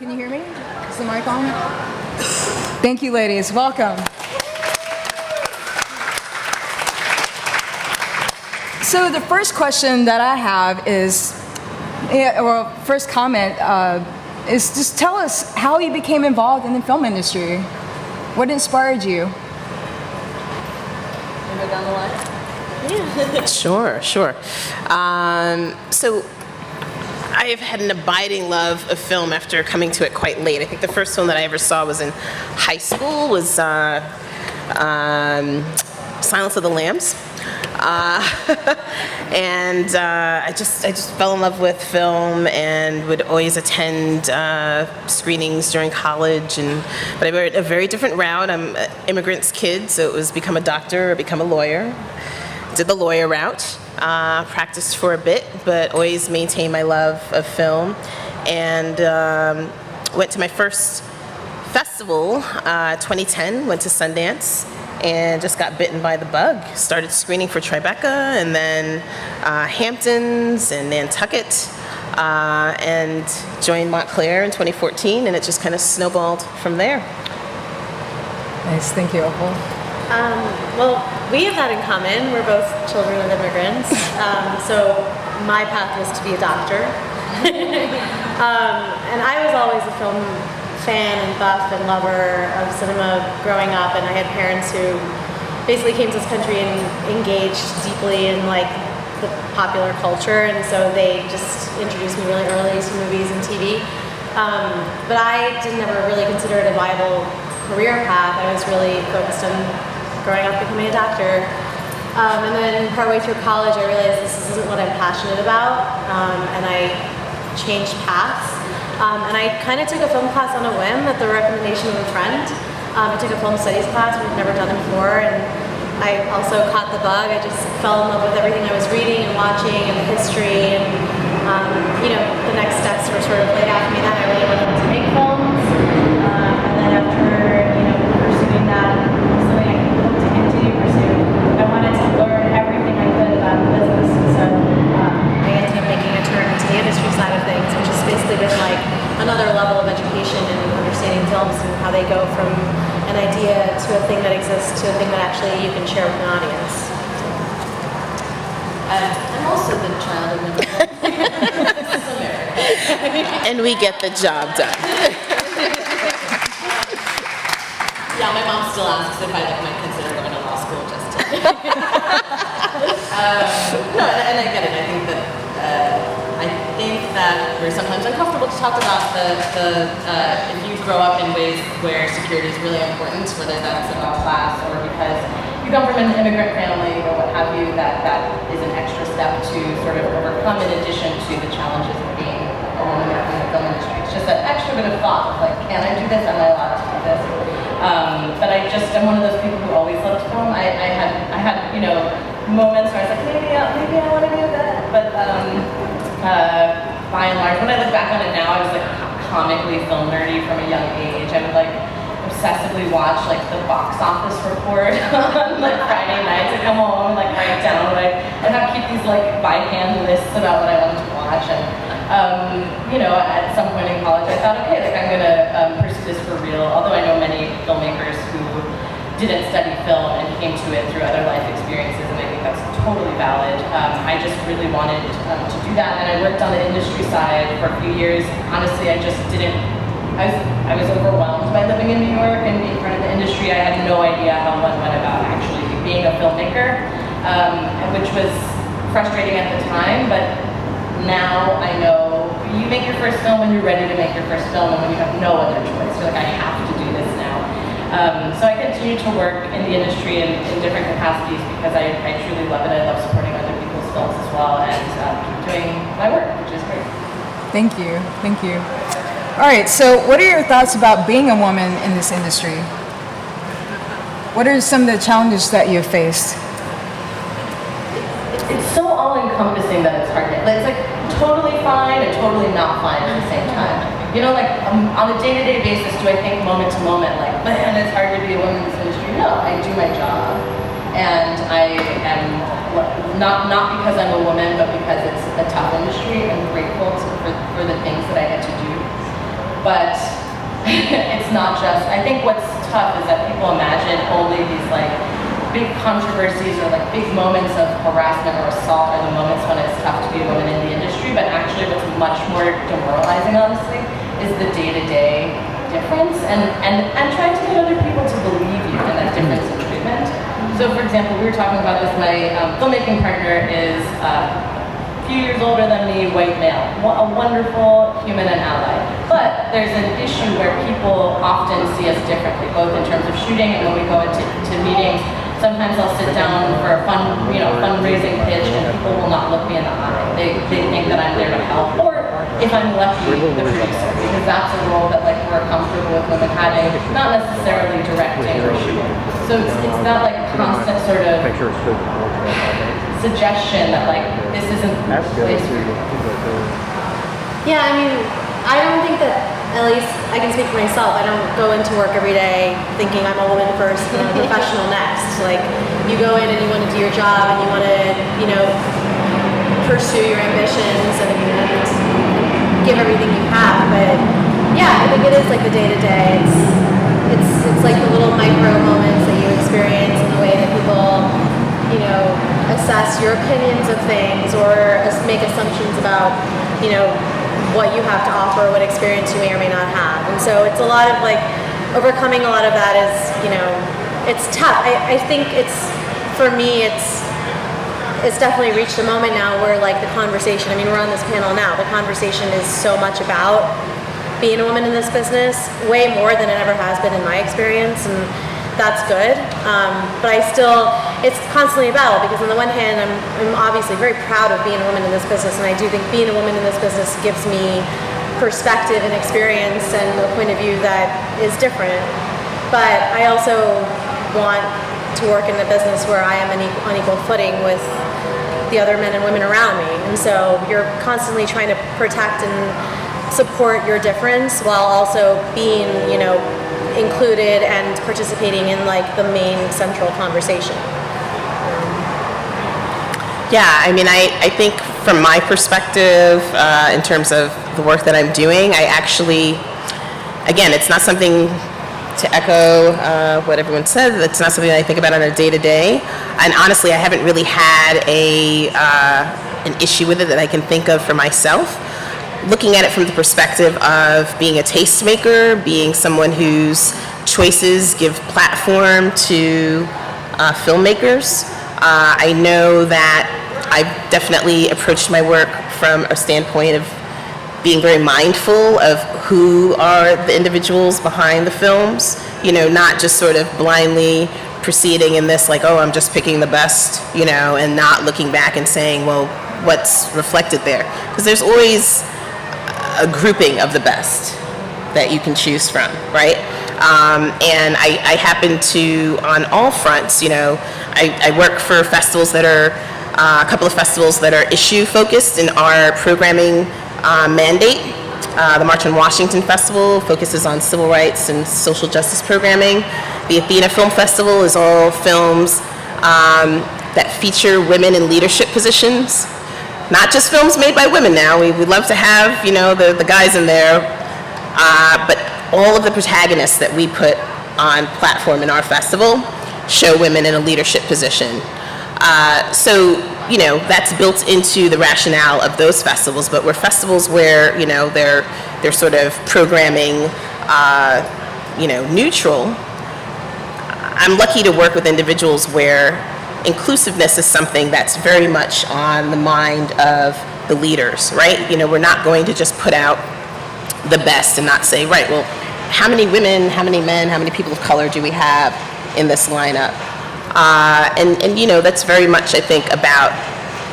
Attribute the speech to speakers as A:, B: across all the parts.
A: Can you hear me? Is the mic on? Thank you, ladies. Welcome. So the first question that I have is, or first comment, is just tell us how you became involved in the film industry. What inspired you? Go down the line?
B: Yeah. Sure. So I've had an abiding love of film after coming to it quite late. I think the first film that I ever saw was in high school, was Silence of the Lambs. And I just fell in love with film and would always attend screenings during college. But I went a very different route. I'm an immigrant's kid, so it was become a doctor or become a lawyer. Did the lawyer route, practiced for a bit, but always maintained my love of film. And went to my first festival, 2010, went to Sundance, and just got bitten by the bug. Started screening for Tribeca, and then Hamptons and Nantucket, and joined Montclair in 2014, and it just kind of snowballed from there.
A: Nice, thank you, Opal.
C: Well, we have that in common. We're both children of immigrants. So my path was to be a doctor. And I was always a film fan and buff and lover of cinema growing up, and I had parents who basically came to this country and engaged deeply in like the popular culture, and so they just introduced me really early to movies and TV. But I never really consider it a viable career path. I was really focused on growing up becoming a doctor. And then partway through college I realized this isn't what I'm passionate about, and I changed paths. And I kind of took a film class on a whim at the recommendation of a friend. I took a film studies class, we've never done it before, and I also caught the bug. I just fell in love with everything I was reading and watching and the history, and the next steps were sort of laid out for me. That I really wanted to make films, and then after pursuing that, something I hope to continue to pursue, I wanted to learn everything I could about the business, and so I ended up making a turn to the industry side of things, which has basically been like another level of education and understanding films and how they go from an idea to a thing that exists to a thing that actually you can share with an audience.
D: I'm also the child of immigrant. This is America.
B: And we get the job done.
D: Yeah, my mom still asks if I might consider going to law school just to. No, and I get it. I think that we're sometimes uncomfortable to talk about if you grow up in ways where security is really important, whether that's about class or because you come from an immigrant family or what have you, that is an extra step to sort of overcome in addition to the challenges of being a woman working in the film industry. It's just that extra bit of thought of like, can I do this? Am I allowed to do this? But I'm one of those people who always loved film. I had moments where I was like, maybe I want to do that, but by and large, when I look back on it now, I was like comically film nerdy from a young age. I would like obsessively watch like the box office report on like Friday nights. I'd come home and like write down I'd have to keep these like by hand lists about what I wanted to watch. And at some point in college, I thought, okay, like I'm gonna pursue this for real. Although I know many filmmakers who didn't study film and came to it through other life experiences, and I think that's totally valid. I just really wanted to do that, and I worked on the industry side for a few years. Honestly, I just didn't. I was overwhelmed by living in New York and being part of the industry. I had no idea how one went about actually being a filmmaker, which was frustrating at the time. But now I know you make your first film when you're ready to make your first film, and when you have no other choice. You're like, I have to do this now. So I continue to work in the industry in different capacities because I truly love it. I love supporting other people's films as well, and keep doing my work, which is great.
A: Thank you. All right, so what are your thoughts about being a woman in this industry? What are some of the challenges that you've faced?
D: It's so all-encompassing that it's hard to, it's like totally fine and totally not fine at the same time. On a day-to-day basis, do I think moment to moment, like, man, it's hard to be a woman in this industry? No, I do my job. And I am, not because I'm a woman, but because it's a tough industry. I'm grateful for the things that I get to do. but it's not just, I think what's tough is that people imagine only these like big controversies or like big moments of harassment or assault are the moments when it's tough to be a woman in the industry, but actually what's much more demoralizing, honestly, is the day-to-day difference and trying to get other people to believe you in that difference in treatment. So for example, we were talking about this, my filmmaking partner is a few years older than me, white male, a wonderful human and ally. But there's an issue where people often see us differently, both in terms of shooting and when we go into meetings. Sometimes I'll sit down for a fundraising pitch and people will not look me in the eye. They think that I'm there to help, or if I'm lucky, the producer, because that's a role that like we're comfortable with women having, not necessarily directing or shooting. So it's that like constant sort of suggestion that like this isn't the place for you.
C: Yeah, I mean, I don't think that, at least I can speak for myself, I don't go into work every day thinking I'm a woman first and I'm a professional next. Like, you go in and you want to do your job and you want to, pursue your ambitions and give everything you have. But yeah, I think it is like the day-to-day. It's like the little micro moments that you experience in the way that people, assess your opinions of things or make assumptions about, what you have to offer, what experience you may or may not have. And so it's a lot of like overcoming a lot of that is, it's tough. I think for me, it's definitely reached a moment now where like the conversation, I mean, we're on this panel now, the conversation is so much about being a woman in this business, way more than it ever has been in my experience. And that's good, but it's constantly a battle because on the one hand, I'm obviously very proud of being a woman in this business, and I do think being a woman in this business gives me perspective and experience and a point of view that is different. But I also want to work in a business where I am on equal footing with the other men and women around me, and so you're constantly trying to protect and support your difference while also being, included and participating in like the main central conversation.
B: Yeah, I mean, I think from my perspective, in terms of the work that I'm doing, I actually, again, it's not something to echo what everyone said. It's not something that I think about on a day-to-day. And honestly, I haven't really had an issue with it that I can think of for myself. Looking at it from the perspective of being a tastemaker, being someone whose choices give platform to filmmakers, I know that I've definitely approached my work from a standpoint of being very mindful of who are the individuals behind the films, not just sort of blindly proceeding in this like, oh, I'm just picking the best, and not looking back and saying, well, what's reflected there? Because there's always a grouping of the best that you can choose from, right? And I happen to, on all fronts, I work for festivals that are, a couple of festivals that are issue focused in our programming mandate. The March on Washington Festival focuses on civil rights and social justice programming. The Athena Film Festival is all films that feature women in leadership positions. Not just films made by women now. We would love to have, the guys in there, but all of the protagonists that we put on platform in our festival show women in a leadership position. So, that's built into the rationale of those festivals, but we're festivals where, they're sort of programming, neutral. I'm lucky to work with individuals where inclusiveness is something that's very much on the mind of the leaders, right? We're not going to just put out the best and not say, right, well, how many women, how many men, how many people of color do we have in this lineup? And that's very much, I think, about,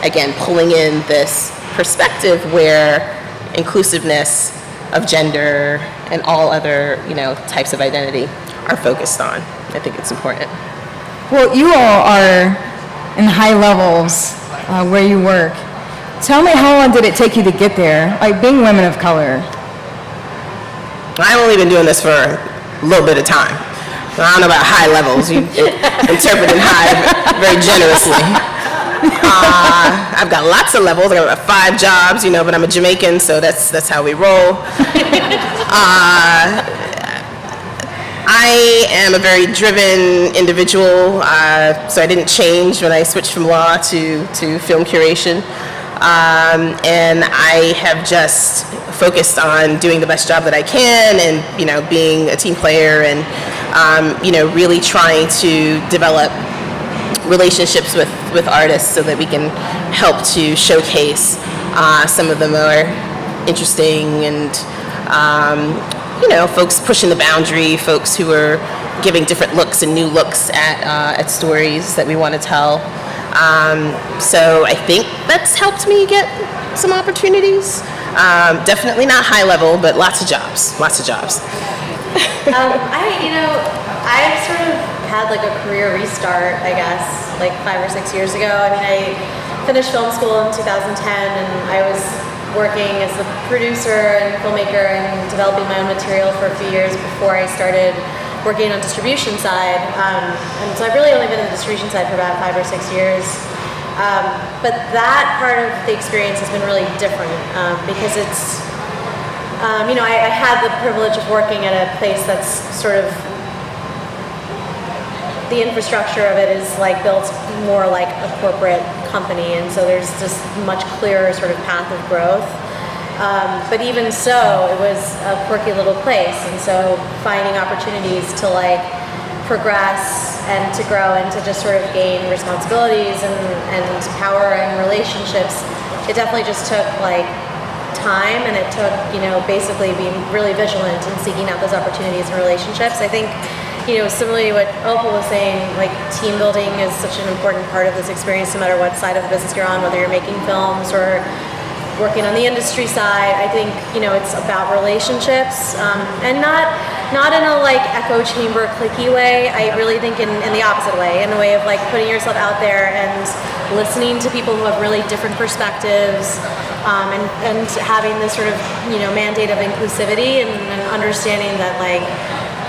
B: again, pulling in this perspective where inclusiveness of gender and all other, types of identity are focused on. I think it's important.
A: Well, you all are in high levels where you work. Tell me, how long did it take you to get there, like being women of color?
B: I've only been doing this for a little bit of time. I don't know about high levels. You interpreted high very generously. I've got lots of levels. I got about 5 jobs, but I'm a Jamaican, so that's how we roll. I am a very driven individual, so I didn't change when I switched from law to film curation. And I have just focused on doing the best job that I can, and being a team player, and really trying to develop relationships with artists so that we can help to showcase some of the more interesting and folks pushing the boundary, folks who are giving different looks and new looks at stories that we want to tell. So I think that's helped me get some opportunities. Definitely not high level, but lots of jobs.
C: I've sort of had like a career restart, I guess, like 5 or 6 years ago. I mean, I finished film school in 2010, and I was working as a producer and filmmaker and developing my own material for a few years before I started working on distribution side. And so I've really only been in the distribution side for about 5 or 6 years. But that part of the experience has been really different because it's, I had the privilege of working at a place that's sort of, the infrastructure of it is like built more like a corporate company, and so there's just much clearer sort of path of growth. But even so, it was a quirky little place, and so finding opportunities to like progress and to grow and to just sort of gain responsibilities and power and relationships, it definitely just took like time, and it took, basically being really vigilant and seeking out those opportunities and relationships. I think, similarly to what Opal was saying, like team building is such an important part of this experience, no matter what side of the business you're on, whether you're making films or working on the industry side. I think, it's about relationships, and not in a like echo chamber cliquey way. I really think in the opposite way, in the way of like putting yourself out there and listening to people who have really different perspectives, and having this sort of, mandate of inclusivity and understanding that like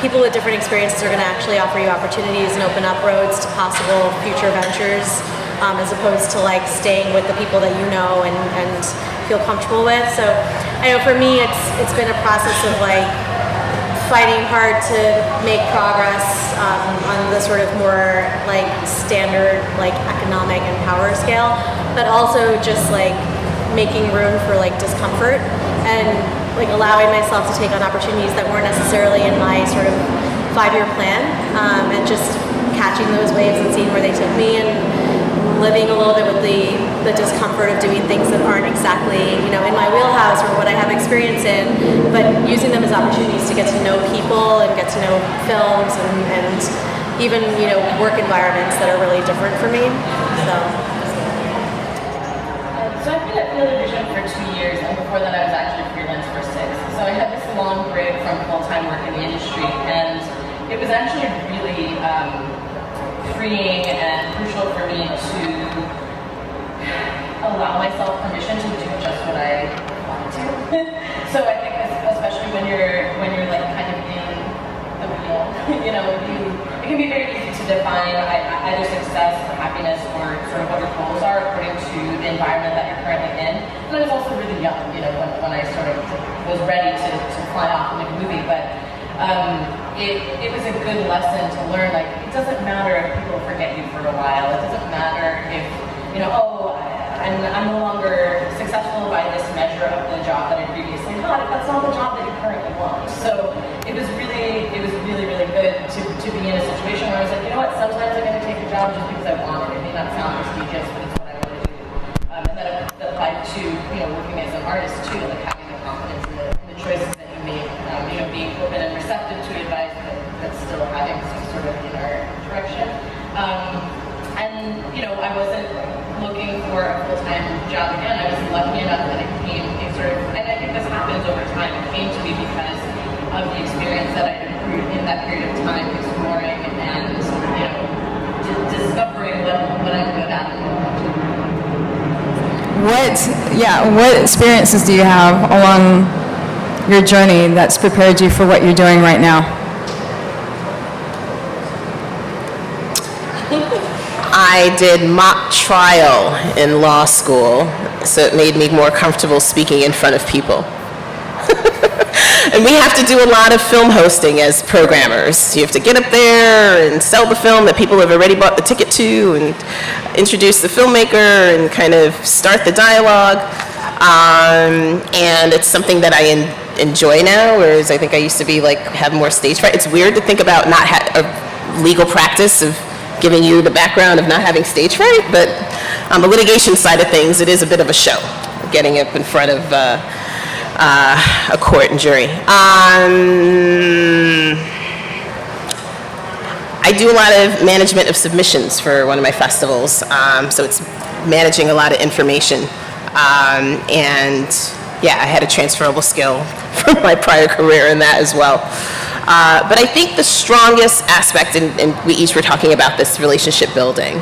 C: people with different experiences are going to actually offer you opportunities and open up roads to possible future ventures, as opposed to like staying with the people that you know and feel comfortable with. So I know for me it's been a process of like fighting hard to make progress on the sort of more like standard like economic and power scale, but also just like making room for like discomfort and like allowing myself to take on opportunities that weren't necessarily in my sort of 5-year plan, and just catching those waves and seeing where they took me, and living a little bit with the discomfort of doing things that aren't exactly, in my wheelhouse or what I have experience in, but using them as opportunities to get to know people and get to know films and even, work environments that are really different for me.
D: So I've been at Field of Vision for 2 years, and before that I was actually freelance for 6. So I had this long break from full-time work in the industry, and it was actually really freeing and crucial for me to allow myself permission to do just what I want to. So I think especially when you're like kind of in the wheel, it can be very easy to define either success or happiness or sort of what your goals are according to the environment that you're currently in. And I was also really young, when I sort of was ready to fly off and make a movie, but it was a good lesson to learn, like, it doesn't matter if people forget you for a while, it doesn't matter if, I'm no longer successful by this measure of the job that I previously had, if that's not the job that you currently want. So it was really, really good to be in a situation where I was like, sometimes I'm going to take a job just because I want it. It may not sound prestigious, but it's what I want to do. And that applied to, working as an artist too, like having the confidence in the choices that you make, being open and receptive to advice, but still having some sort of inner direction. And I wasn't looking for a full-time job again. I was lucky enough that it came and I think this happens over time, it came to me because of the experience that I accrued in that period of time, exploring and, discovering what I'm good at and
A: What experiences do you have along your journey that's prepared you for what you're doing right now?
B: I did mock trial in law school, so it made me more comfortable speaking in front of people. And we have to do a lot of film hosting as programmers. You have to get up there and sell the film that people have already bought the ticket to, and introduce the filmmaker and kind of start the dialogue. And it's something that I enjoy now, whereas I think I used to be like, have more stage fright. It's weird to think about not a legal practice of giving you the background of not having stage fright, but on the litigation side of things, it is a bit of a show, getting up in front of a court and jury. I do a lot of management of submissions for one of my festivals, so it's managing a lot of information. And yeah, I had a transferable skill from my prior career in that as well. But I think the strongest aspect, and we each were talking about this relationship building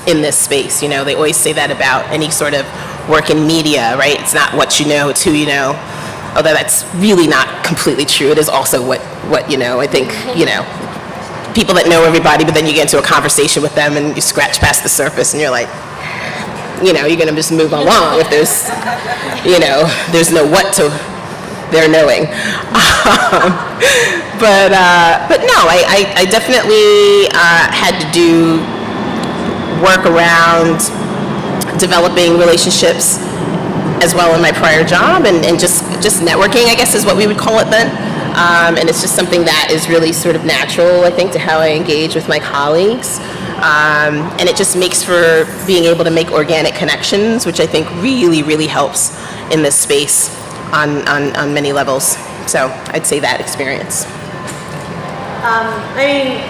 B: in this space. You know, they always say that about any sort of work in media, right? It's not what you know, it's who you know. Although that's really not completely true. It is also what you know. I think, you know, people that know everybody, but then you get into a conversation with them and you scratch past the surface and you're like, you know, you're going to just move along if there's, you know, there's no what to their knowing. But no, I definitely had to do work around developing relationships as well in my prior job, and just networking, I guess is what we would call it then. And it's just something that is really sort of natural, I think, to how I engage with my colleagues. And it just makes for being able to make organic connections, which I think really, really helps in this space on many levels. So I'd say that experience.
C: I mean,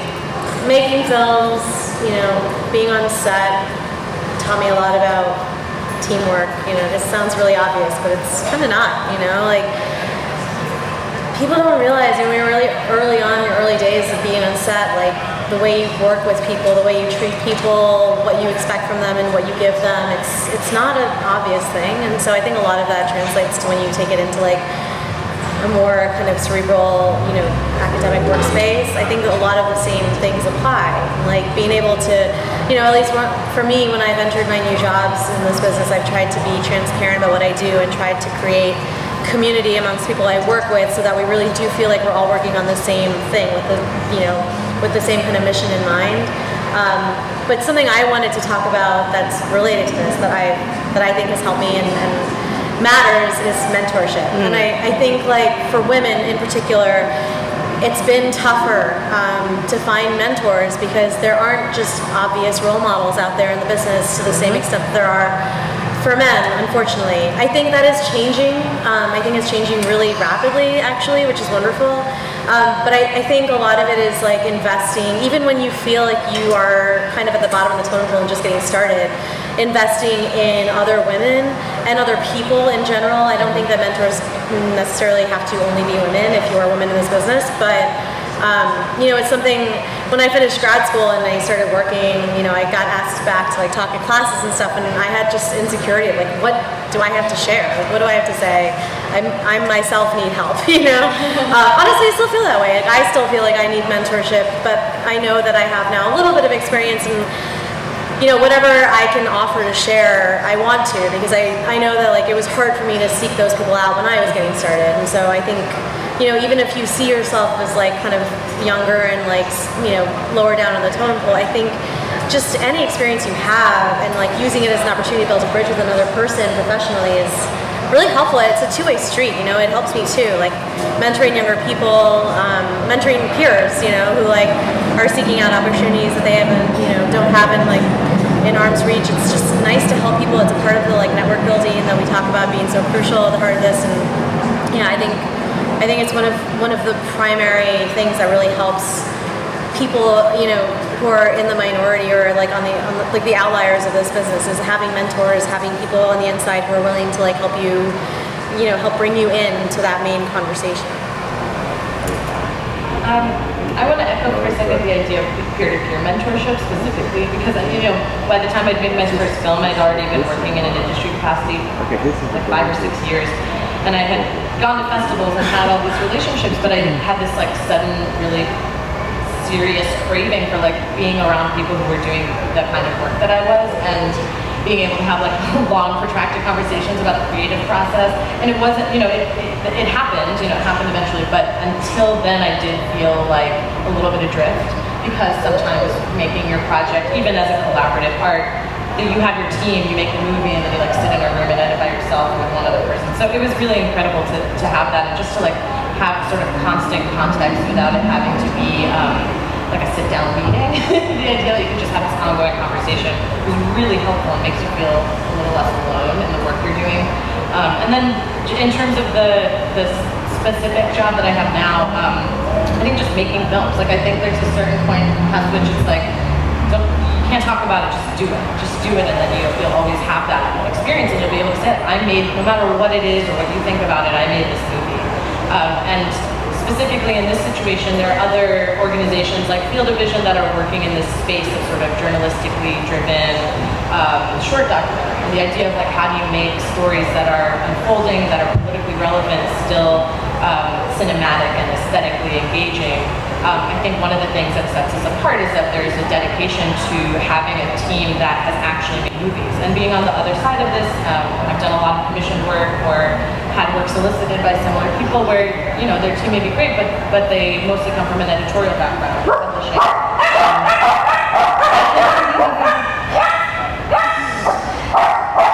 C: making films, you know, being on set taught me a lot about teamwork. You know, this sounds really obvious, but it's kind of not, you know, like, people don't realize, you know, we were really early on in your early days of being on set, like, the way you work with people, the way you treat people, what you expect from them and what you give them, it's not an obvious thing. And so I think a lot of that translates to when you take it into like a more kind of cerebral, you know, academic workspace. I think that a lot of the same things apply. Like being able to, you know, at least for me, when I've entered my new jobs in this business, I've tried to be transparent about what I do and tried to create community amongst people I work with, so that we really do feel like we're all working on the same thing with the, you know, with the same kind of mission in mind. But something I wanted to talk about that's related to this that I think has helped me and matters is mentorship. And I think like for women in particular, it's been tougher to find mentors because there aren't just obvious role models out there in the business to the same extent that there are for men, unfortunately. I think that is changing. I think it's changing really rapidly, actually, which is wonderful. But I think a lot of it is like investing, even when you feel like you are kind of at the bottom of the totem pole and just getting started, investing in other women and other people in general. I don't think that mentors necessarily have to only be women if you are a woman in this business, but you know, it's something, when I finished grad school and I started working, you know, I got asked back to like talk at classes and stuff, and I had just insecurity of like, what do I have to share? Like, what do I have to say? I myself need help, you know? Honestly, I still feel that way. Like, I still feel like I need mentorship, but I know that I have now a little bit of experience, and you know, whatever I can offer to share, I want to, because I know that like it was hard for me to seek those people out when I was getting started. And so I think, you know, even if you see yourself as like kind of younger and like, you know, lower down on the totem pole, I think just any experience you have and like using it as an opportunity to build a bridge with another person professionally is really helpful. It's a two-way street, you know. It helps me too, like mentoring younger people, mentoring peers, you know, who like are seeking out opportunities that they haven't, you know, don't have in arm's reach. It's just nice to help people. It's a part of the like network building that we talk about being so crucial at the heart of this. And yeah, I think it's one of the primary things that really helps people, you know, who are in the minority or like on the like the outliers of this business, is having mentors, having people on the inside who are willing to like help you, you know, help bring you into that main conversation.
D: I want to echo for a second the idea of peer-to-peer mentorship specifically, because you know, by the time I'd made my first film, I'd already been working in an industry capacity for like 5 or 6 years, and I had gone to festivals and had all these relationships, but I had this like sudden, really serious craving for like being around people who were doing the kind of work that I was, and being able to have like long, protracted conversations about the creative process. And it wasn't, it happened, it happened eventually, but until then I did feel like a little bit adrift, because sometimes making your project, even as a collaborative art, you have your team, you make the movie, and then you like sit in a room and edit by yourself with one other person. So it was really incredible to have that, and just to like have sort of constant context without it having to be like a sit-down meeting. The idea that you can just have this ongoing conversation is really helpful and makes you feel a little less alone in the work you're doing. And then in terms of the specific job that I have now, I think just making films. Like I think there's a certain point past which it's like, you can't talk about it, just do it. Just do it, and then you'll always have that experience, and you'll be able to say, I made, no matter what it is or what you think about it, I made this movie. And specifically in this situation, there are other organizations like Field of Vision that are working in this space of sort of journalistically driven short documentary. And the idea of like, how do you make stories that are unfolding, that are politically relevant, still cinematic and aesthetically engaging. I think one of the things that sets us apart is that there's a dedication to having a team that has actually made movies. And being on the other side of this, I've done a lot of commissioned work or had work solicited by similar people where, their team may be great, but they mostly come from an editorial background, publishing.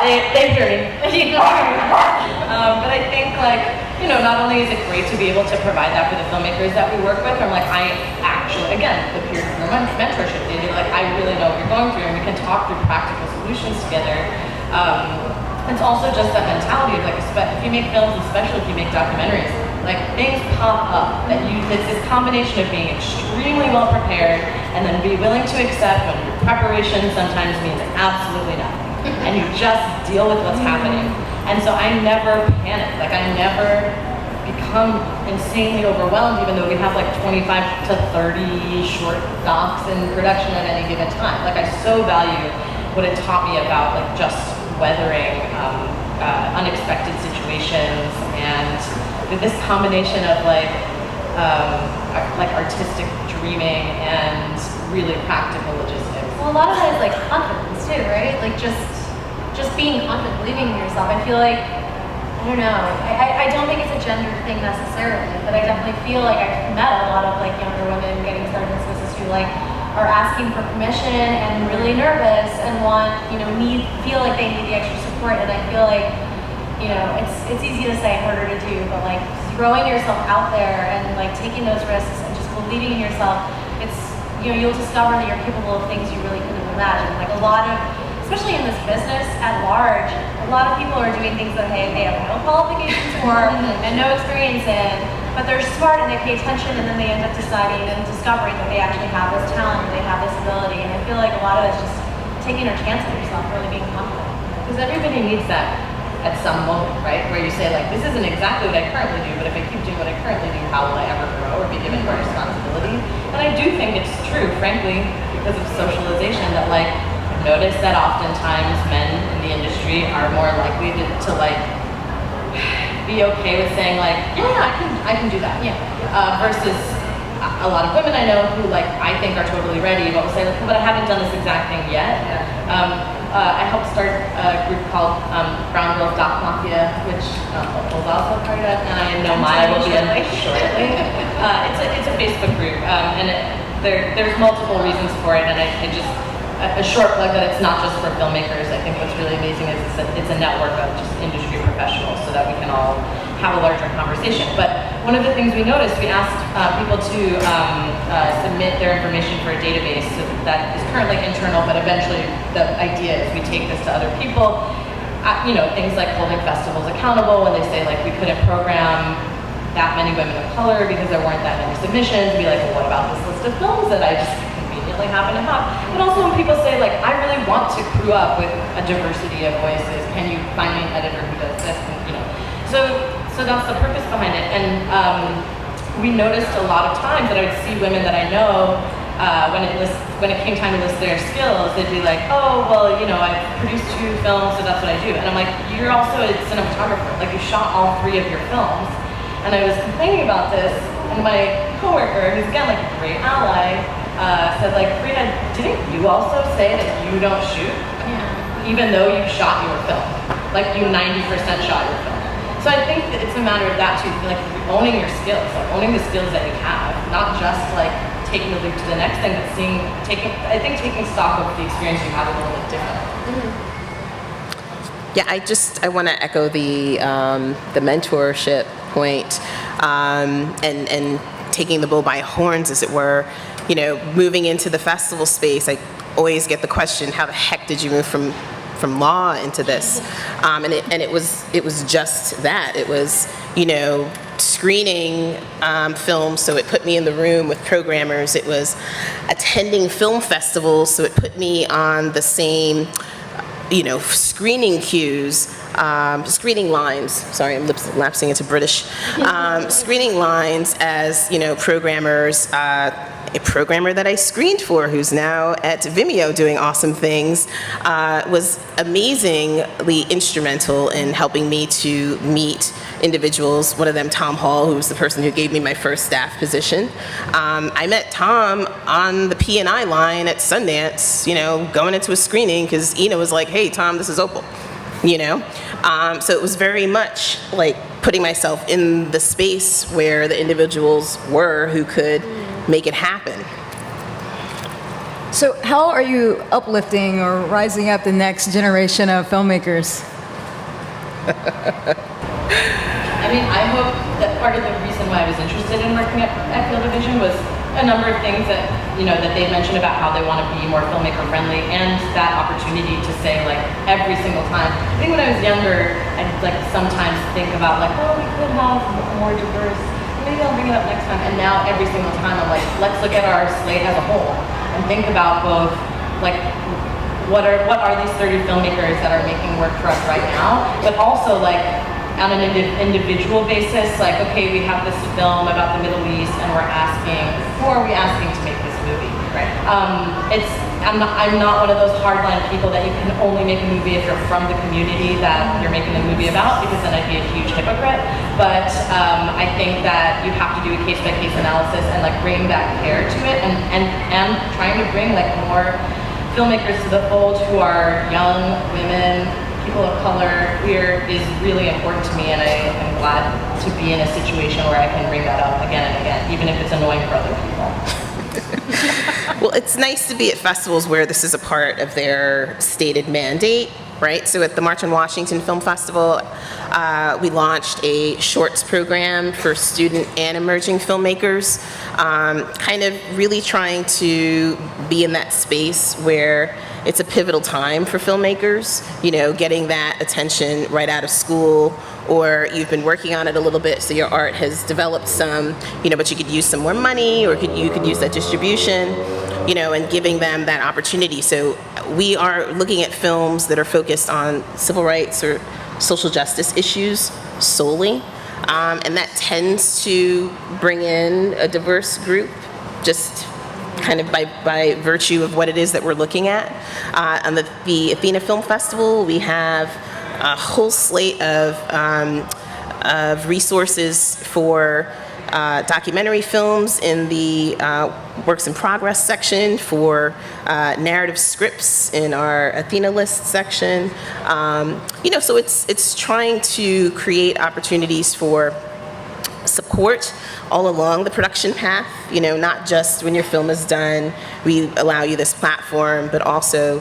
D: They hear me. But I think not only is it great to be able to provide that for the filmmakers that we work with, I actually, again, the peer mentorship, I really know what you're going through, and we can talk through practical solutions together. It's also just that mentality of if you make films, especially if you make documentaries, things pop up that it's this combination of being extremely well prepared and then be willing to accept when your preparation sometimes means absolutely nothing. And you just deal with what's happening. And so I never panic. I never become insanely overwhelmed, even though we have 25 to 30 short docs in production at any given time. I so value what it taught me about just weathering unexpected situations, and this combination of artistic dreaming and really practical logistics.
C: Well, a lot of that is confidence too, right? Just being confident, believing in yourself. I feel I don't know. I don't think it's a gender thing necessarily, but I definitely feel I've met a lot of younger women getting started in this business who are asking for permission and really nervous and want feel like they need the extra support. And I feel it's easy to say, harder to do, but throwing yourself out there and taking those risks and just believing in yourself, it's you'll discover that you're capable of things you really couldn't imagine. A lot of, especially in this business at large, a lot of people are doing things that they have no qualifications for and no experience in, but they're smart and they pay attention, and then they end up deciding and discovering that they actually have this talent and they have this ability. And I feel a lot of it's just taking a chance on yourself, really being confident.
D: Because everybody needs that at some moment, right? Where you say this isn't exactly what I currently do, but if I keep doing what I currently do, how will I ever grow or be given more responsibility? And I do think it's true, frankly, because of socialization, that I've noticed that oftentimes men in the industry are more likely to be okay with saying I can do that. Yeah. Versus a lot of women I know who I think are totally ready, but will say but I haven't done this exact thing yet. I helped start a group called Brown Girls Doc Mafia, which Opal's also part of, and I know Maya will be in shortly. It's a Facebook group, and there's multiple reasons for it, and I just a short plug that it's not just for filmmakers. I think what's really amazing is it's a network of just industry professionals, so that we can all have a larger conversation. But one of the things we noticed, we asked people to submit their information for a database that is currently internal, but eventually the idea is we take this to other people. Things like holding festivals accountable when they say we couldn't program that many women of color because there weren't that many submissions. Be well, what about this list of films that I just conveniently happen to have? But also when people say I really want to crew up with a diversity of voices, can you find me an editor who does this? So that's the purpose behind it. And we noticed a lot of times that I would see women that I know when it came time to list their skills, they'd be oh, well, I've produced 2 films, so that's what I do. And I'm you're also a cinematographer. You shot all 3 of your films. And I was complaining about this, And my coworker, who's again like a great ally, said like, Farihah, didn't you also say that you don't shoot?
C: Yeah.
D: Even though you shot your film. Like you 90% shot your film. So I think that it's a matter of that too, like owning your skills, like owning the skills that you have, not just like taking the leap to the next thing, but taking stock of the experience you have a little bit different.
B: Yeah, I want to echo the mentorship point, and taking the bull by horns, as it were. You know, moving into the festival space, I always get the question, how the heck did you move from law into this? And it was just that. It was, you know, screening films, so it put me in the room with programmers. It was attending film festivals, so it put me on the same, you know, screening cues, screening lines. Sorry, I'm lapsing into British. Screening lines as, you know, programmers. A programmer that I screened for, who's now at Vimeo doing awesome things, was amazingly instrumental in helping me to meet individuals. One of them, Tom Hall, who was the person who gave me my first staff position. I met Tom on the P&I line at Sundance, you know, going into a screening, because Ina was like, hey, Tom, this is Opal, you know? So it was very much like putting myself in the space where the individuals were who could make it happen.
A: So how are you uplifting or rising up the next generation of filmmakers?
D: I mean, I hope that part of the reason why I was interested in working at Field of Vision was a number of things that, you know, that they mentioned about how they want to be more filmmaker friendly, and that opportunity to say, like, every single time. I think when I was younger, I'd like sometimes think about like, oh, we could have more diverse, maybe I'll bring it up next time. And now every single time I'm like, let's look at our slate as a whole and think about both, like, what are these 30 filmmakers that are making work for us right now, but also like on an individual basis, like, okay, we have this film about the Middle East, and we're asking, who are we asking to make this movie?
B: Right.
D: I'm not one of those hardline people that you can only make a movie if you're from the community that you're making the movie about, because then I'd be a huge hypocrite. But I think that you have to do a case-by-case analysis and like bring that care to it, and trying to bring like more filmmakers to the fold who are young women, people of color, queer, is really important to me, and I am glad to be in a situation where I can bring that up again and again, even if it's annoying for other people.
B: Well, it's nice to be at festivals where this is a part of their stated mandate, right? So at the March on Washington Film Festival, we launched a shorts program for student and emerging filmmakers, kind of really trying to be in that space where it's a pivotal time for filmmakers, you know, getting that attention right out of school, or you've been working on it a little bit, so your art has developed some, you know, but you could use some more money, or you could use that distribution, you know, and giving them that opportunity. So we are looking at films that are focused on civil rights or social justice issues solely, and that tends to bring in a diverse group, just kind of by virtue of what it is that we're looking at. On the Athena Film Festival, we have a whole slate of resources for documentary films in the works in progress section, for narrative scripts in our Athena list section. You know, so it's trying to create opportunities for support all along the production path, you know, not just when your film is done, we allow you this platform, but also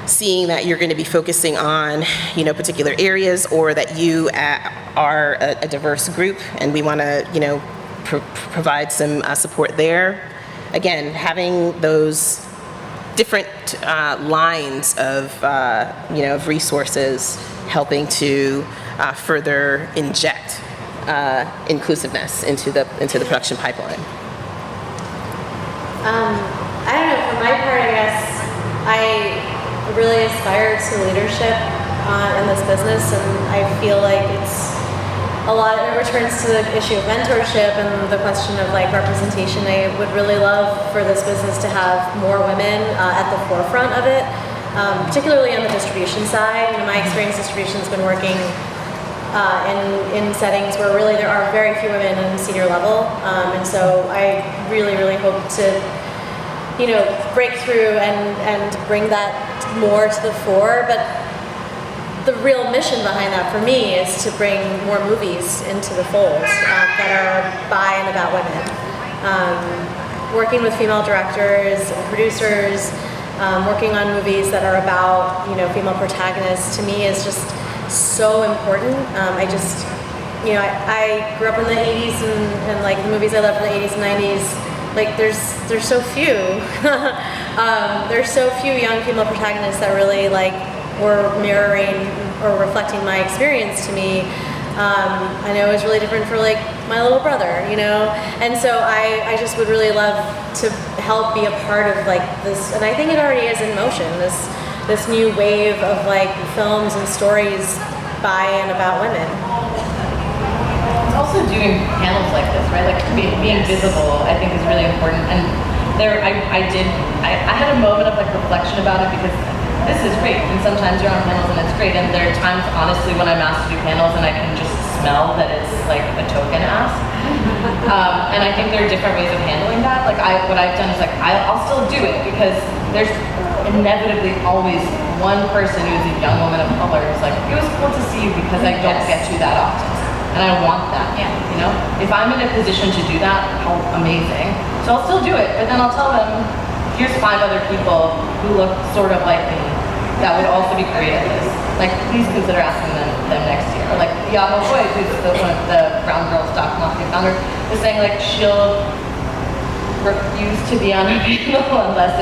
B: seeing that you're going to be focusing on, you know, particular areas, or that you are a diverse group, and we want to, you know, provide some support there. Again, having those different lines of, you know, of resources helping to further inject inclusiveness into the production pipeline.
C: I don't know, for my part, I guess I really aspire to leadership in this business, and I feel like it's a lot, it returns to the issue of mentorship and the question of like representation. I would really love for this business to have more women at the forefront of it, particularly on the distribution side. In my experience, distribution has been working in settings where really there are very few women in senior level. And so I really, really hope to, break through and bring that more to the fore. But the real mission behind that for me is to bring more movies into the fold that are by and about women. Working with female directors and producers, working on movies that are about female protagonists, to me is just so important. I grew up in the 80s and like the movies I loved in the 80s and 90s, like there's so few. There's so few young female protagonists that really like were mirroring or reflecting my experience to me. I know it was really different for like my little brother, and so I just would really love to help be a part of like this, and I think it already is in motion, this new wave of like films and stories by and about women.
D: It's also doing panels like this, right? Like being visible, I think is really important. And I had a moment of like reflection about it because this is great, and sometimes you're on panels and it's great, and there are times honestly when I'm asked to do panels and I can just smell that it's like a token ask. And I think there are different ways of handling that. Like what I've done is like I'll still do it because there's inevitably always one person who's a young woman of color who's like, it was cool to see you because I don't get you that often. And I want that, If I'm in a position to do that, how amazing. So I'll still do it, but then I'll tell them, here's 5 other people who look sort of like me that would also be great at this. Like, please consider asking them next year. Or like Yamo Boyd, who's one of the Brown Girls Doc Mafia founder, was saying like she'll refuse to be on a panel unless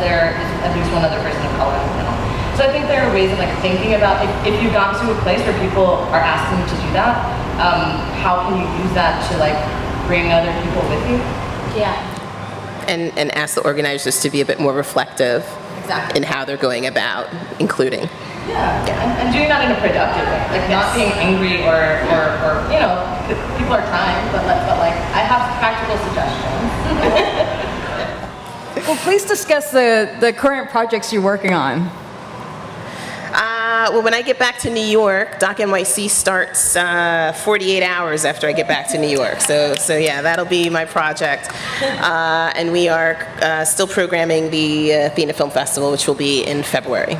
D: there is at least one other person of color on the panel. So I think there are ways of like thinking about if you've gotten to a place where people are asking you to do that, how can you use that to like bring other people with you?
C: Yeah.
B: And ask the organizers to be a bit more reflective in how they're going about including.
D: Yeah. And doing that in a productive way, like not being angry or people are trying, but like I have practical suggestions.
A: Well, please discuss the current projects you're working on.
B: Well, when I get back to New York, Doc NYC starts 48 hours after I get back to New York. So yeah, that'll be my project. And we are still programming the Athena Film Festival, which will be in February.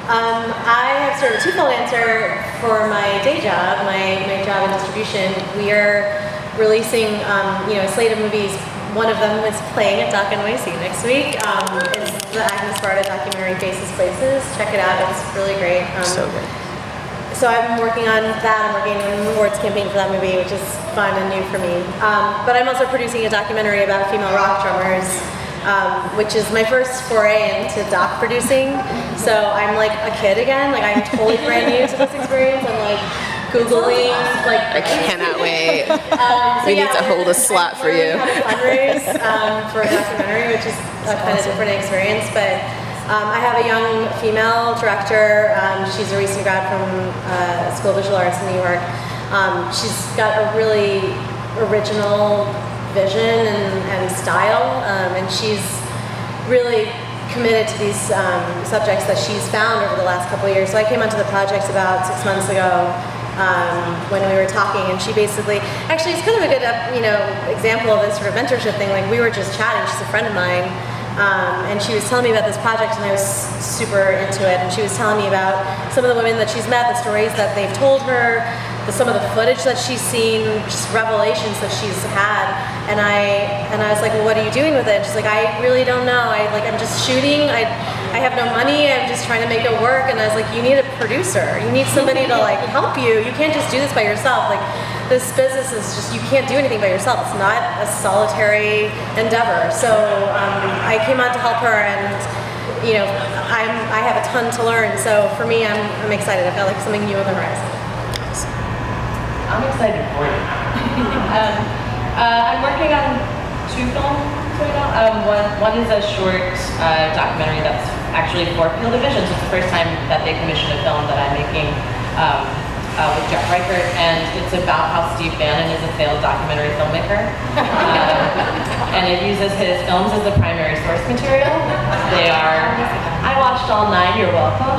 C: I have sort of a twofold answer for my day job, my job in distribution. We are releasing a slate of movies. One of them is playing at Doc NYC next week. It's the Agnes Varda documentary Faces Places. Check it out, it's really great.
B: So good.
C: So I've been working on that. I'm working on an awards campaign for that movie, which is fun and new for me. But I'm also producing a documentary about female rock drummers, which is my first foray into doc producing. So I'm like a kid again. Like I'm totally brand new to this experience. I'm like Googling, like
B: I cannot wait. We need to hold a slot for you.
C: How to fundraise for a documentary, which is a kind of different experience. But I have a young female director. She's a recent grad from School of Visual Arts in New York. She's got a really original vision and style, and she's really committed to these subjects that she's found over the last couple of years. So I came onto the project about 6 months ago. When we were talking, and she basically, actually it's kind of a good example of this sort of mentorship thing. Like we were just chatting, she's a friend of mine, and she was telling me about this project and I was super into it, and she was telling me about some of the women that she's met, the stories that they've told her, some of the footage that she's seen, just revelations that she's had, and I was like, well, what are you doing with it? And she's like, I really don't know. I'm just shooting. I have no money. I'm just trying to make it work. And I was like, you need a producer. You need somebody to like help you. You can't just do this by yourself. Like this business is just, you can't do anything by yourself. It's not a solitary endeavor. So I came on to help her, and I have a ton to learn. So for me, I'm excited. I've got like something new on the horizon.
D: I'm excited for you. I'm working on 2 films right now. One is a short documentary that's actually for Peel Division. So it's the first time that they commissioned a film that I'm making with Jeff Reichert, and it's about how Steve Bannon is a failed documentary filmmaker. And it uses his films as the primary source material. They are I watched all 9. You're welcome.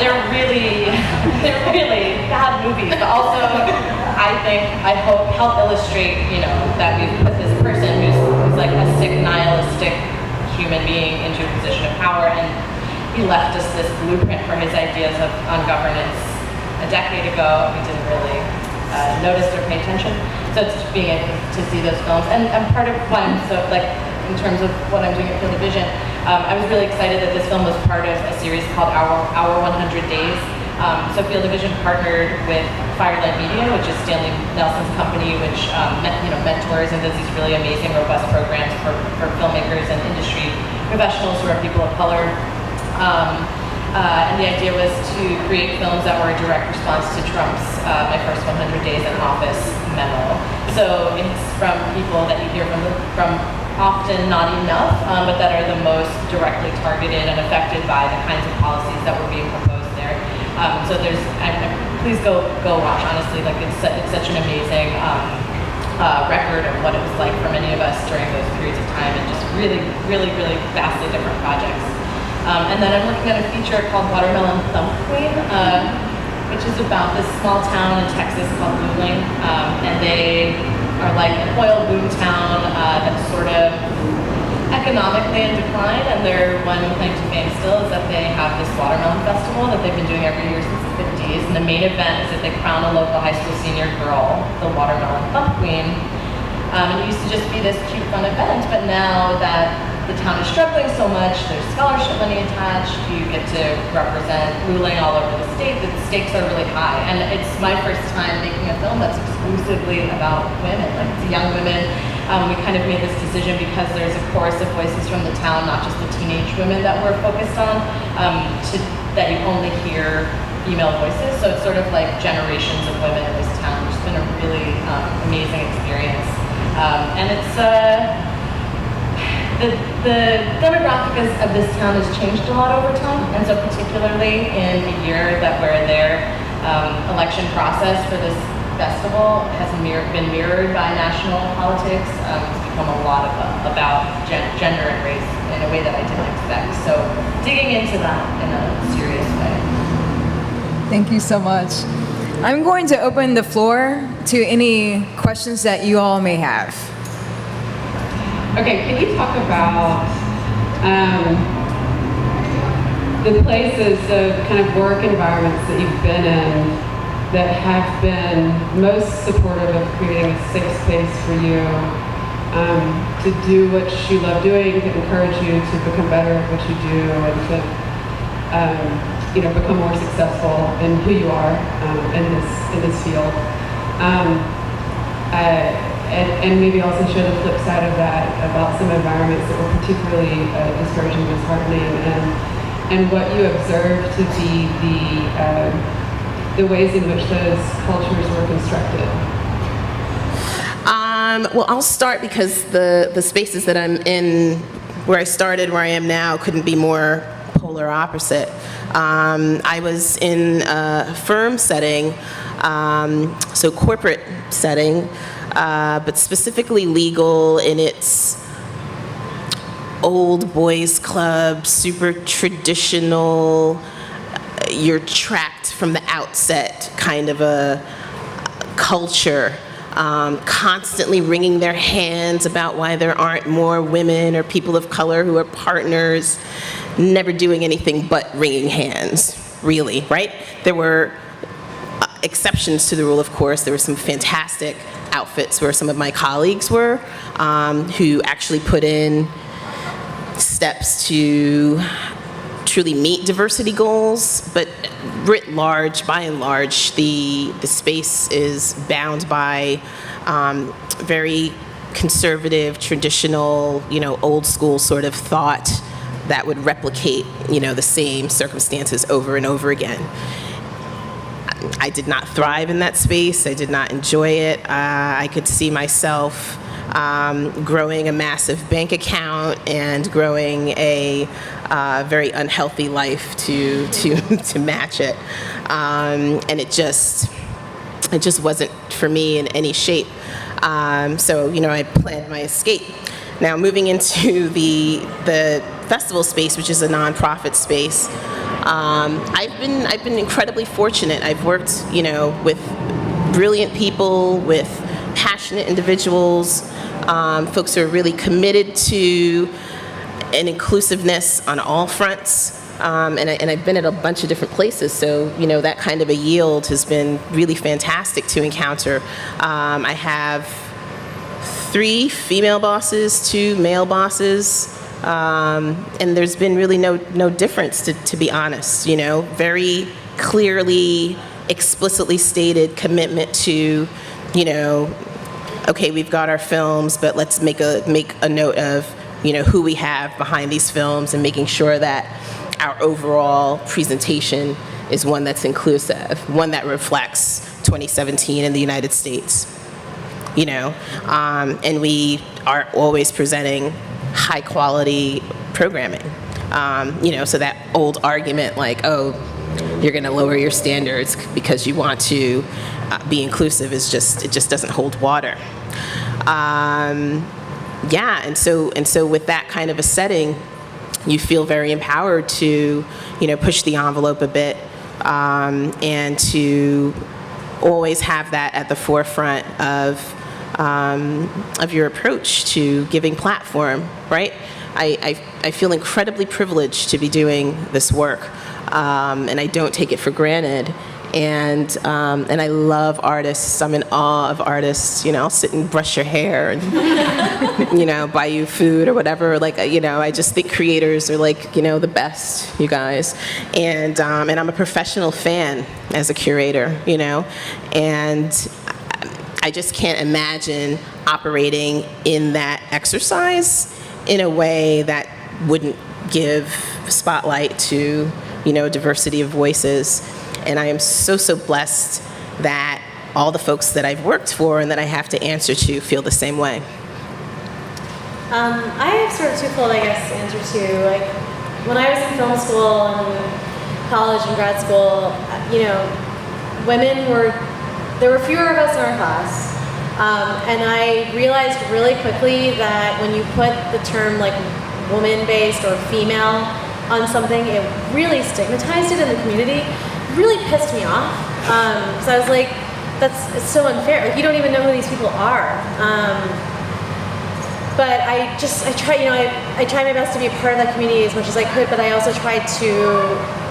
D: They're really bad movies, but also I hope help illustrate, that we've put this person who's like a sick, nihilistic human being into a position of power, and he left us this blueprint for his ideas on governance a decade ago. We didn't really notice or pay attention. So it's being able to see those films, and part of why I'm so in terms of what I'm doing at Field of Vision, I was really excited that this film was part of a series called Our 100 Days. So Field of Vision partnered with Firelight Media, which is Stanley Nelson's company, which mentors and does these really amazing, robust programs for filmmakers and industry professionals who are people of color. And the idea was to create films that were a direct response to Trump's My First 100 Days in Office memo. So it's from people that you hear from often not enough, but that are the most directly targeted and affected by the kinds of policies that were being proposed there. So please go watch. Honestly, like it's such an amazing record of what it was like for many of us during those periods of time, and just really, really, really vastly different projects. And then I'm looking at a feature called Watermelon Thumb Queen, which is about this small town in Texas called Luling, and they are like an oil boom town that's sort of economically in decline, and their one claim to fame still is that they have this watermelon festival that they've been doing every year since the 50s, and the main event is that they crown a local high school senior girl the Watermelon Thumb Queen. And it used to just be this cute, fun event, but now that the town is struggling so much, there's scholarship money attached, you get to represent Luling all over the state, the stakes are really high. And it's my first time making a film that's exclusively about women, like it's young women. We kind of made this decision because there's a chorus of voices from the town, not just the teenage women that we're focused on, that you only hear female voices. So it's sort of like generations of women in this town, which has been a really amazing experience. And it's, the demographic of this town has changed a lot over time, and so particularly in the year that we're there, election process for this festival has been mirrored by national politics. It's become a lot about gender and race in a way that I didn't expect. So digging into that in a serious way.
A: Thank you so much. I'm going to open the floor to any questions that you all may have.
E: Okay, can you talk about the places of kind of work environments that you've been in that have been most supportive of creating a safe space for you to do what you love doing, to encourage you to become better at what you do, and to become more successful in who you are in this field. And maybe also show the flip side of that about some environments that were particularly discouraging and disheartening, and what you observe to be the ways in which those cultures were constructed.
B: Well, I'll start because the spaces that I'm in, where I started, where I am now, couldn't be more polar opposite. I was in a firm setting, so corporate setting, but specifically legal in its old boys club, super traditional, you're tracked from the outset kind of a culture, constantly wringing their hands about why there aren't more women or people of color who are partners, never doing anything but wringing hands, really, right? There were exceptions to the rule, of course. There were some fantastic outfits where some of my colleagues were, who actually put in steps to truly meet diversity goals, but writ large, by and large, the space is bound by very conservative, traditional, old school sort of thought that would replicate, the same circumstances over and over again. I did not thrive in that space. I did not enjoy it. I could see myself growing a massive bank account and growing a very unhealthy life to match it, and it just wasn't for me in any shape. So I planned my escape. Now moving into the festival space, which is a nonprofit space, I've been incredibly fortunate. I've worked, with brilliant people, with passionate individuals, folks who are really committed to an inclusiveness on all fronts. And I've been at a bunch of different places, so that kind of a yield has been really fantastic to encounter. I have 3 female bosses, 2 male bosses, and there's been really no difference, to be honest. Very clearly, explicitly stated commitment to, okay, we've got our films, but let's make a note of who we have behind these films, and making sure that our overall presentation is one that's inclusive, one that reflects 2017 in the United States. And we are always presenting high quality programming. So that old argument like, oh, you're going to lower your standards because you want to be inclusive it just doesn't hold water. And so with that kind of a setting, you feel very empowered to, push the envelope a bit, and to always have that at the forefront of your approach to giving platform, right? I feel incredibly privileged to be doing this work, and I don't take it for granted. And I love artists. I'm in awe of artists. I'll sit and brush your hair and, buy you food or whatever. I just think creators are the best, you guys. And I'm a professional fan as a curator, and I just can't imagine operating in that exercise in a way that wouldn't give spotlight to, diversity of voices. And I am so blessed that all the folks that I've worked for and that I have to answer to feel the same way.
C: I have sort of twofold, answer to. When I was in film school and college and grad school, there were fewer of us in our class. And I realized really quickly that when you put the term woman-based or female on something, it really stigmatized it in the community. Really pissed me off. So I was like, it's so unfair. You don't even know who these people are. But I try my best to be a part of that community as much as I could, but I also tried to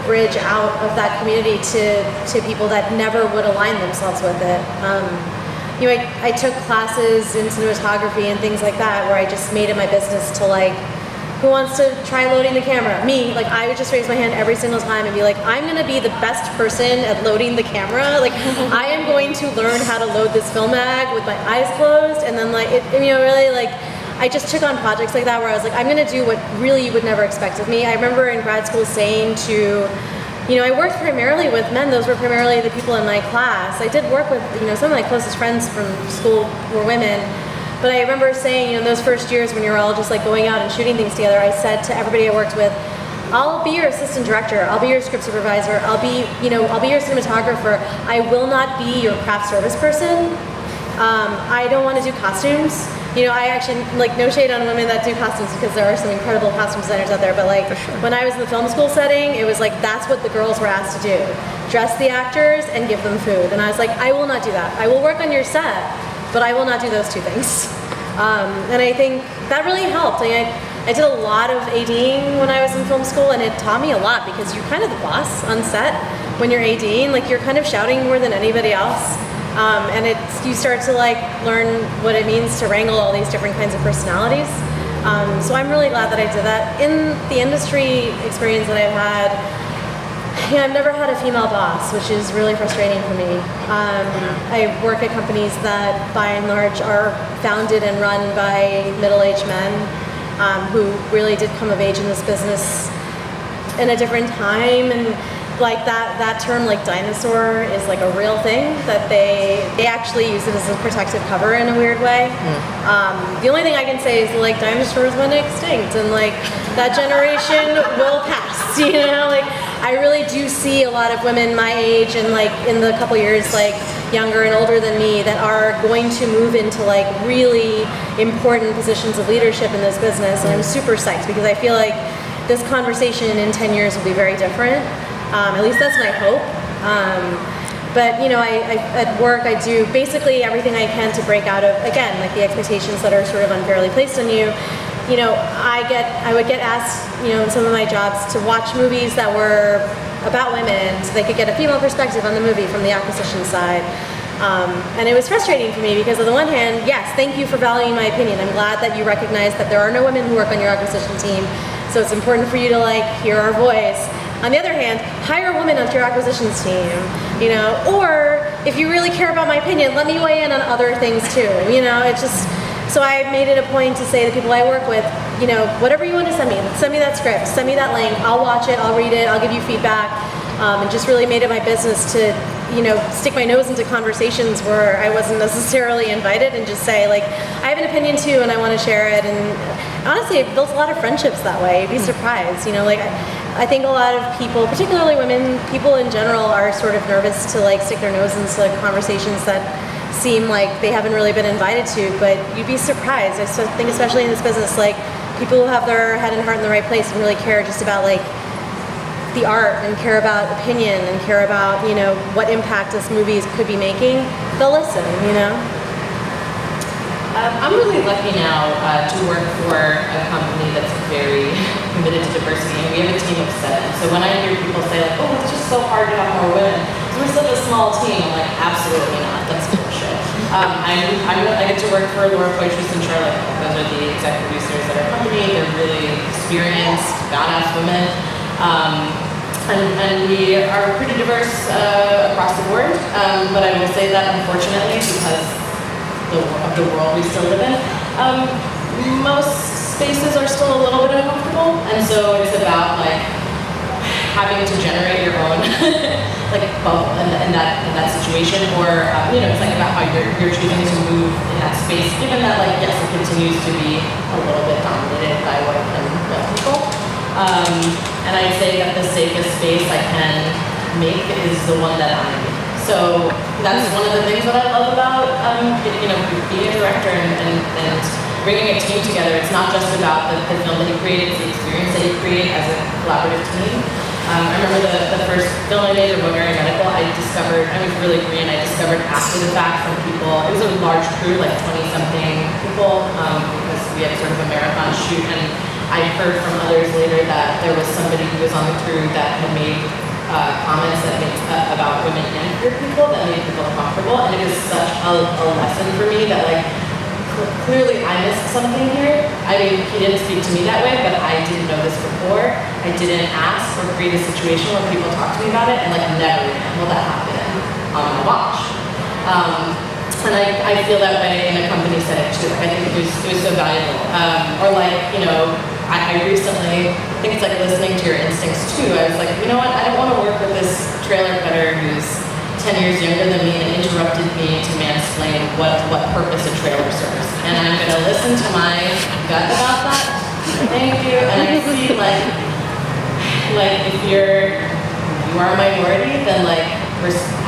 C: bridge out of that community to people that never would align themselves with it. I took classes in cinematography and things like that where I just made it my business to who wants to try loading the camera? Me. I would just raise my hand every single time and be like, I'm gonna be the best person at loading the camera. I am going to learn how to load this film mag with my eyes closed, and then I just took on projects like that where I was like, I'm gonna do what really you would never expect of me. I remember in grad school saying to, I worked primarily with men. Those were primarily the people in my class. I did work with, some of my closest friends from school were women. But I remember saying, those first years when you're all just going out and shooting things together, I said to everybody I worked with, I'll be your assistant director, I'll be your script supervisor, I'll be your cinematographer. I will not be your craft service person. I don't want to do costumes. I actually, no shade on women that do costumes because there are some incredible costume designers out there, but when I was in the film school setting, it was that's what the girls were asked to do. Dress the actors and give them food. And I was like, I will not do that. I will work on your set, but I will not do those 2 things. And I think that really helped. I did a lot of ADing when I was in film school, and it taught me a lot because you're kind of the boss on set when you're ADing. You're kind of shouting more than anybody else. And you start to learn what it means to wrangle all these different kinds of personalities. So I'm really glad that I did that. In the industry experience that I've had, I've never had a female boss, which is really frustrating for me. I work at companies that, by and large, are founded and run by middle-aged men who really did come of age in this business in a different time. And that term, dinosaur, is a real thing, that they actually use it as a protective cover in a weird way. The only thing I can say is dinosaurs went extinct, and that generation will pass. I really do see a lot of women my age and in the couple years younger and older than me that are going to move into really important positions of leadership in this business, and I'm super psyched because I feel this conversation in 10 years will be very different. At least that's my hope. But you know, I at work I do basically everything I can to break out of, again, like the expectations that are sort of unfairly placed on you. You know, I would get asked, you know, in some of my jobs to watch movies that were about women so they could get a female perspective on the movie from the acquisition side. And it was frustrating for me because on the one hand, yes, thank you for valuing my opinion. I'm glad that you recognize that there are no women who work on your acquisition team, so it's important for you to like hear our voice. On the other hand, hire a woman onto your acquisitions team, you know, or if you really care about my opinion, let me weigh in on other things too, you know. It's just, so I made it a point to say to people I work with, you know, whatever you want to send me that script, send me that link, I'll watch it, I'll read it, I'll give you feedback, and just really made it my business to, you know, stick my nose into conversations where I wasn't necessarily invited and just say like, I have an opinion too and I want to share it. And honestly, it builds a lot of friendships that way. You'd be surprised, you know, like I think a lot of people, particularly women, people in general are sort of nervous to like stick their nose into conversations that seem like they haven't really been invited to, but you'd be surprised. I think especially in this business, like people who have their head and heart in the right place and really care just about like the art and care about opinion and care about, you know, what impact this movie could be making, they'll listen, you know?
D: I'm really lucky now to work for a company that's very committed to diversity, and we have a team of 7. So when I hear people say like, oh, it's just so hard to have more women, we're such a small team, I'm like, absolutely not, that's bullshit. I get to work for Laura Poitras and Charlotte. Those are the executive producers at our company. They're really experienced, badass women. And we are pretty diverse across the board, but I will say that unfortunately, because of the world we still live in, most spaces are still a little bit uncomfortable, and so it's about like having to generate your own like bubble in that situation, or you know, it's like about how you're choosing to move in that space, given that like yes, it continues to be a little bit dominated by white and male people. And I'd say that the safest space I can make is the one that I'm in. So that's one of the things that I love about you know, being a director and bringing a team together. It's not just about the film that you create, it's the experience that you create as a collaborative team. I remember the first film I made, Remote Medical, I was really green, I discovered after the fact from people, it was a large crew, like 20-something people, because we had sort of a marathon shoot, and I heard from others later that there was somebody who was on the crew that had made comments that made, about women and queer people that made people uncomfortable, and it was such a lesson for me that like, clearly I missed something here. I mean, he didn't speak to me that way, but I didn't know this before. I didn't ask or create a situation where people talk to me about it, and like never will that happen on my watch. And I feel that way in a company setting too. I think it was so valuable. Or like, you know, I recently, I think it's like listening to your instincts too. I was like, you know what, I don't want to work with this trailer cutter who's 10 years younger than me and interrupted me to mansplain what purpose a trailer serves. And I'm going to listen to my gut about that. Thank you. And I see like if you are a minority, then like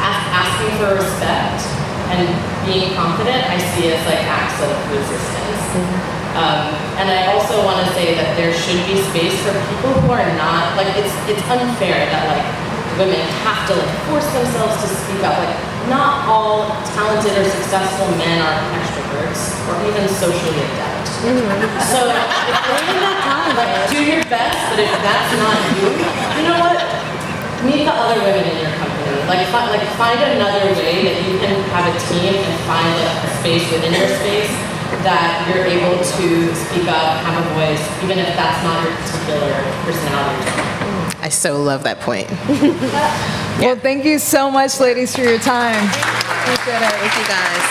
D: asking for respect and being confident, I see as like acts of resistance. And I also want to say that there should be space for people who are not, like it's unfair that like women have to like force themselves to speak up. Like not all talented or successful men are extroverts or even socially adept. So like do your best, but if that's not you, you know what? Meet the other women in your company. Like find another way that you can have a team and find like a space within your space that you're able to speak up, have a voice, even if that's not your particular personality.
B: I so love that point.
A: Well, thank you so much, ladies, for your time. Appreciate it.
B: Thank you guys.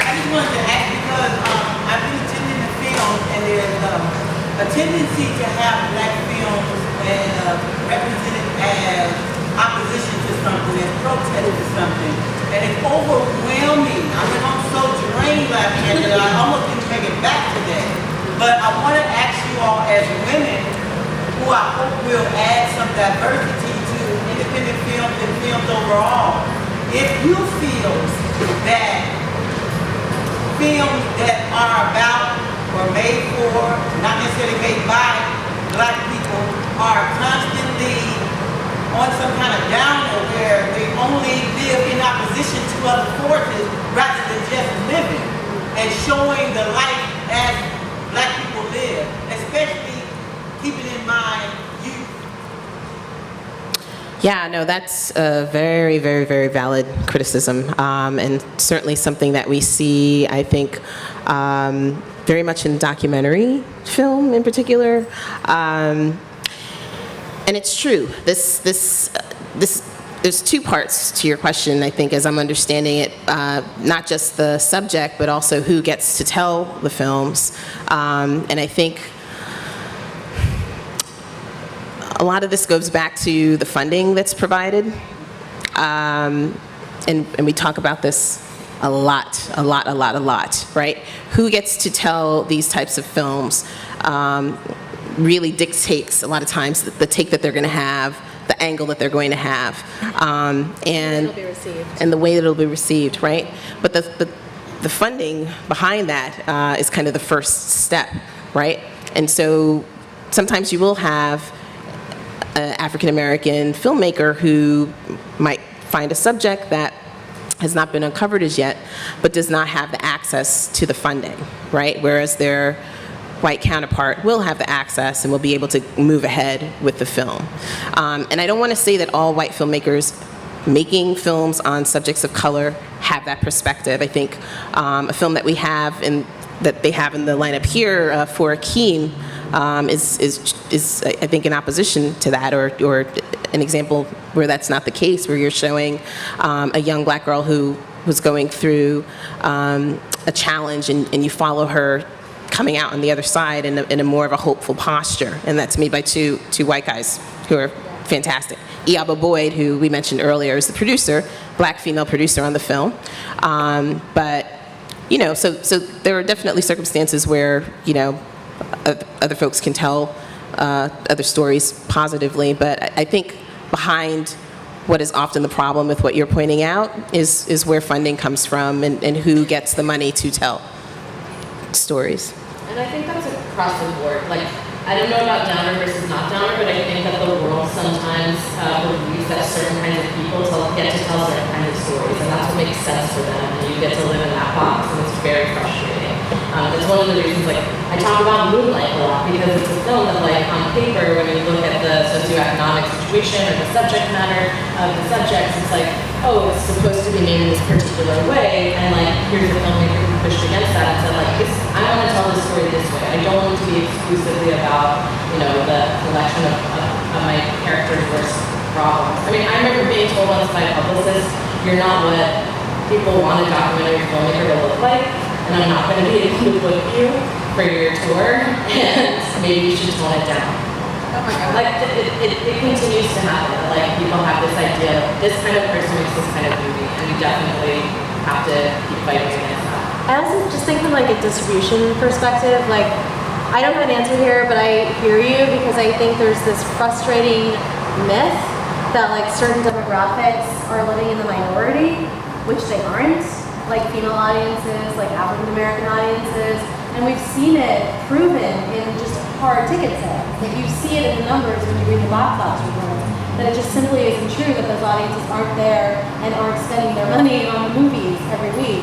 F: I just wanted to ask because I've been attending the film and there's a tendency to have black films represented as opposition to something, as protest to something. And it's overwhelming. I mean, I'm so drained laughing at it, I almost didn't make it back today. But I want to ask you all as women, who I hope will add some diversity to independent films and films overall, if you feel that films that are about or made for, not necessarily made by black people, are constantly on some kind of downer where they only live in opposition to other forces rather than just living and showing the life as black people live, especially keeping in mind youth.
B: Yeah, no, that's a very, very, very valid criticism, and certainly something that we see, I think, very much in documentary film in particular. And it's true. There's two parts to your question, I think, as I'm understanding it. Not just the subject, but also who gets to tell the films. And I think a lot of this goes back to the funding that's provided. And we talk about this a lot, right? Who gets to tell these types of films really dictates a lot of times the take that they're going to have, the angle that they're going to have, and the way that it'll be received, right? But the funding behind that is kind of the first step, right? And so sometimes you will have an African American filmmaker who might find a subject that has not been uncovered as yet, but does not have the access to the funding, right? Whereas their white counterpart will have the access and will be able to move ahead with the film. And I don't want to say that all white filmmakers making films on subjects of color have that perspective. I think a film that we have that they have in the lineup here for Akeem is I think in opposition to that, or an example where that's not the case, where you're showing a young black girl who was going through a challenge, and you follow her coming out on the other side in a more of a hopeful posture, and that's made by two white guys who are fantastic. Iaba Boyd, who we mentioned earlier, is the producer, black female producer on the film. But you know, so there are definitely circumstances where, you know, other folks can tell other stories positively, but I think behind what is often the problem with what you're pointing out is where funding comes from and who gets the money to tell stories.
D: And I think that's across the board. Like, I don't know about downer versus not downer, but I think that the world sometimes believes that certain kinds of people get to tell certain kinds of stories, and that's what makes sense for them, and you get to live in that box, and it's very frustrating. It's one of the reasons, like, I talk about Moonlight a lot, because it's a film that, like, on paper, when you look at the socioeconomic situation or the subject matter of the subjects, it's like, oh, it's supposed to be made in this particular way, and, like, here's a filmmaker who pushed against that and said, like, I want to tell this story this way. I don't want it to be exclusively about, you know, the collection of my characters' worst problems. I mean, I remember being told once by a publicist, you're not what people want a documentary filmmaker to look like, and I'm not going to be able to book you for your tour, and maybe you should tone it down.
C: Oh my God.
D: Like, it continues to happen. Like, people have this idea of this kind of person makes this kind of movie, and we definitely have to keep fighting against that.
C: I also just think from like a distribution perspective, like I don't have an answer here, but I hear you because I think there's this frustrating myth that like certain demographics are living in the minority, which they aren't, like female audiences, like African American audiences, and we've seen it proven in just hard ticket sales. Like you see it in the numbers when you read the box office reports, that it just simply isn't true that those audiences aren't there and aren't spending their money on movies every week.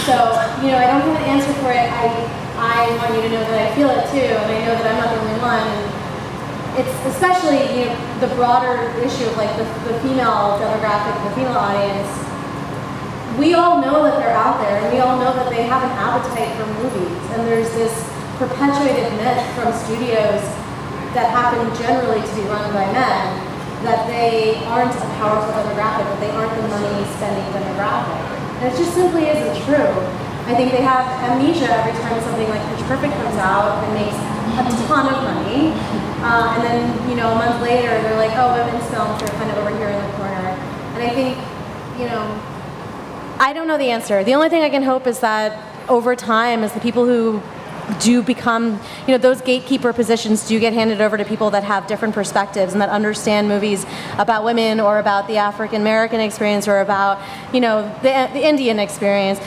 C: So, you know, I don't have an answer for it. I want you to know that I feel it too, and I know that I'm not the only one. And it's especially, you know, the broader issue of like the female demographic, the female audience. We all know that they're out there, and we all know that they have an appetite for movies. And there's this perpetuated myth from studios that happen generally to be run by men, that they aren't a powerful demographic, that they aren't the money-spending demographic. And it just simply isn't true. I think they have amnesia every time something like Pitch Perfect comes out and makes a ton of money. And then, you know, a month later, they're like, oh, women's films are kind of over here in the corner. And I think, you know, I don't know the answer. The only thing I can hope is that over time, as the people who do become, those gatekeeper positions do get handed over to people that have different perspectives and that understand movies about women or about the African American experience or about, the Indian experience.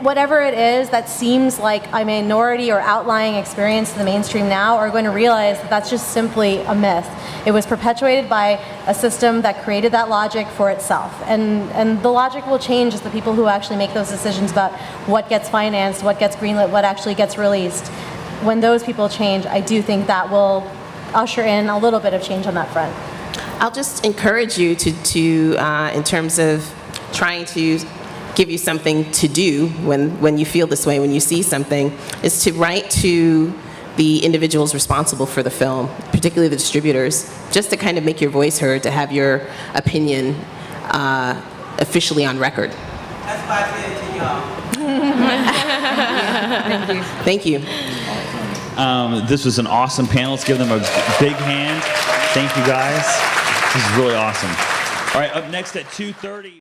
C: Whatever it is that seems like a minority or outlying experience to the mainstream now are going to realize that that's just simply a myth. It was perpetuated by a system that created that logic for itself. And the logic will change as the people who actually make those decisions about what gets financed, what gets greenlit, what actually gets released. When those people change, I do think that will usher in a little bit of change on that front.
B: I'll just encourage you to in terms of trying to give you something to do when you feel this way, when you see something, is to write to the individuals responsible for the film, particularly the distributors, just to kind of make your voice heard, to have your opinion officially on record.
F: That's why I said it to y'all.
B: Thank you.
G: This was an awesome panel. Let's give them a big hand. Thank you, guys. This is really awesome. All right, up next at 2:30.